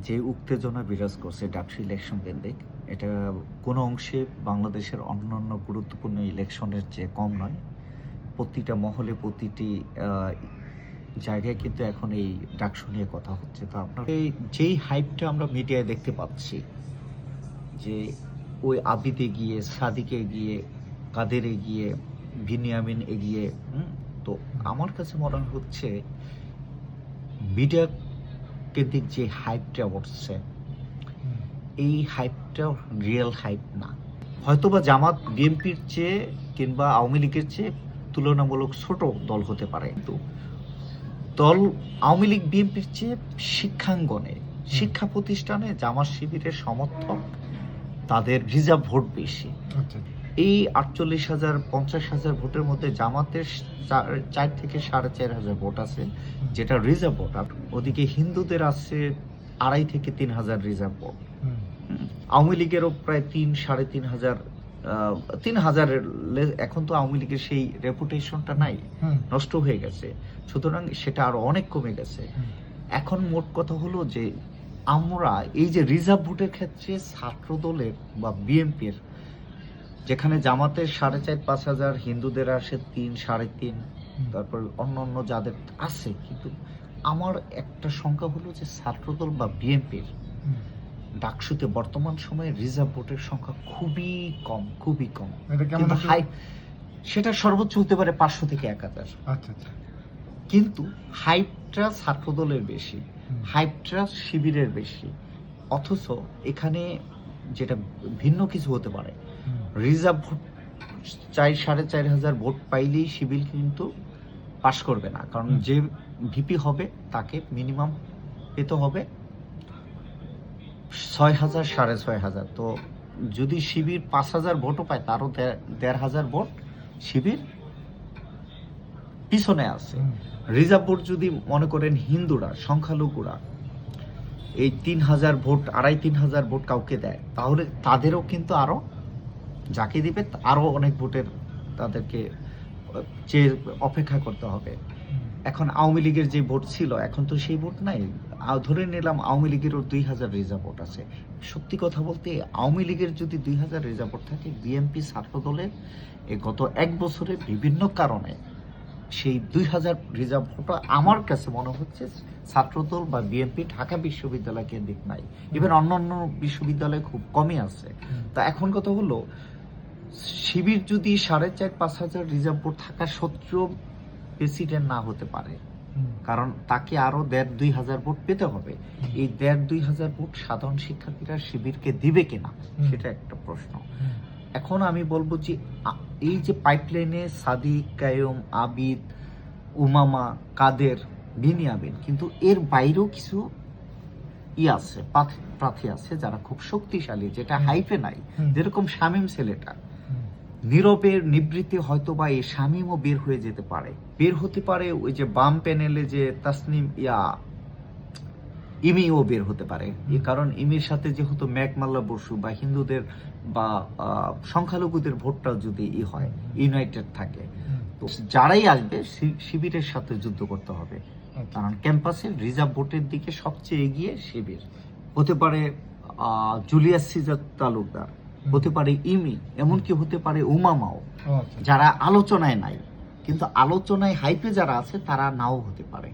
যে উত্তেজনা বিরাজ করছে ডাকসু ইলেকশন কেন্দ্রিক, এটা কোনো অংশে বাংলাদেশের অন্যান্য গুরুত্বপূর্ণ ইলেকশনের চেয়ে কম নয়। প্রতিটা মহলে, প্রতিটি জায়গায় কিন্তু এখন এই ডাকসু নিয়ে কথা হচ্ছে। তো আপনার যেই হাইপটা আমরা মিডিয়ায় দেখতে পাচ্ছি, যে ওই আবিদ এগিয়ে, সাদিক এগিয়ে, কাদের এগিয়ে, বিনিয়ামিন এগিয়ে, তো আমার কাছে মনে হচ্ছে মিডিয়া কেন্দ্রিক যে হাইপটা উঠছে, এই হাইপটা রিয়েল হাইপ না। হয়তোবা জামাত বিএনপির চেয়ে কিংবা আওয়ামী লীগের চেয়ে তুলনামূলক ছোট দল হতে পারে, কিন্তু দল আওয়ামী লীগ বিএনপির চেয়ে শিক্ষাঙ্গনে, শিক্ষা প্রতিষ্ঠানে জামাত শিবিরের সমর্থক, তাদের রিজার্ভ ভোট বেশি। এই 48,000-50,000 ভোটের মধ্যে জামাতের 4 থেকে 4,500 ভোট আছে, যেটা রিজার্ভ ভোট। আর ওদিকে হিন্দুদের আছে 2,500 থেকে 3,000 রিজার্ভ ভোট। আওয়ামী লীগেরও প্রায় 3,000 এখন তো আওয়ামী লীগের সেই রেপুটেশনটা নাই, নষ্ট হয়ে গেছে, সুতরাং সেটা আরো অনেক কমে গেছে। এখন মোট কথা হলো যে আমরা এই যে রিজার্ভ ভোটের ক্ষেত্রে ছাত্র দলের বা বিএনপির, যেখানে জামাতের 4,500-5,000, হিন্দুদের আসে 3-3.5, তারপর অন্য যাদের আছে, কিন্তু আমার একটা সংখ্যা হলো যে ছাত্রদল বা বিএনপির ডাকসুতে বর্তমান সময়ে রিজার্ভ ভোটের সংখ্যা খুবই কম, খুবই কম। কিন্তু সেটা সর্বোচ্চ হতে পারে 500 থেকে 1,000। কিন্তু হাইপটা ছাত্রদলের বেশি, হাইপটা শিবিরের বেশি। অথচ এখানে যেটা ভিন্ন কিছু হতে পারে, রিজার্ভ ভোট 4,500 ভোট পাইলেই শিবির কিন্তু পাশ করবে না, কারণ যে ভিপি হবে তাকে মিনিমাম পেতে হবে 6,000, 6,500। তো যদি শিবির 5,000 ভোটও পায়, তারও 1,500 ভোট শিবির পিছনে আছে। রিজার্ভ ভোট যদি মনে করেন হিন্দুরা, সংখ্যালঘুরা এই 3,000 ভোট, 2,500-3,000 ভোট কাউকে দেয়, তাহলে তাদেরও কিন্তু আরো যাকে দিবে আরো অনেক ভোটের তাদেরকে চেয়ে অপেক্ষা করতে হবে। এখন আওয়ামী লীগের যে ভোট ছিল, এখন তো সেই ভোট নাই। ধরে নিলাম আওয়ামী লীগেরও 2,000 রিজার্ভ ভোট আছে। সত্যি কথা বলতে, আওয়ামী লীগের যদি 2,000 রিজার্ভ ভোট থাকে, বিএনপি ছাত্র দলের গত 1 বছরে বিভিন্ন কারণে সেই 2,000 রিজার্ভ ভোট আমার কাছে মনে হচ্ছে ছাত্রদল বা বিএনপি ঢাকা বিশ্ববিদ্যালয় কেন্দ্রিক নাই, ইভেন অন্যান্য বিশ্ববিদ্যালয়ে খুব কমই আছে। তা এখন কথা হলো, শিবির যদি 4,500-5,000 রিজার্ভ ভোট থাকা সত্ত্বেও প্রেসিডেন্ট না হতে পারে, কারণ তাকে আরো 1,500-2,000 ভোট পেতে হবে। এই 1,500-2,000 ভোট সাধারণ শিক্ষার্থীরা শিবিরকে দিবে কিনা, সেটা একটা প্রশ্ন। এখন আমি বলবো যে এই যে পাইপলাইনে সাদিক, কায়ুম, আবিদ, উমামা, কাদের, বিনিয়ামিন, কিন্তু এর বাইরেও কিছু আছে, প্রার্থী আছে যারা খুব শক্তিশালী, যেটা হাইপে নাই, যেরকম শামীম ছেলেটা নীরবের নিবৃত্তি, হয়তো বা এই শামীমও বের হয়ে যেতে পারে, বের হতে পারে। ওই যে বাম প্যানেলে যে তাসনিম ইমিও বের হতে পারে, কারণ ইমির সাথে যেহেতু মেঘমাল্লা বসু বা হিন্দুদের বা সংখ্যালঘুদের ভোটটা যদি হয়, ইউনাইটেড থাকে, তো যারাই আসবে শিবিরের সাথে যুদ্ধ করতে হবে, কারণ ক্যাম্পাসের রিজার্ভ ভোটের দিকে সবচেয়ে এগিয়ে শিবির। হতে পারে জুলিয়াস সিজার তালুকদার, হতে পারে ইমি, এমনকি হতে পারে উমামাও, যারা আলোচনায় নাই, কিন্তু আলোচনায় হাইপে যারা আছে তারা নাও হতে পারে।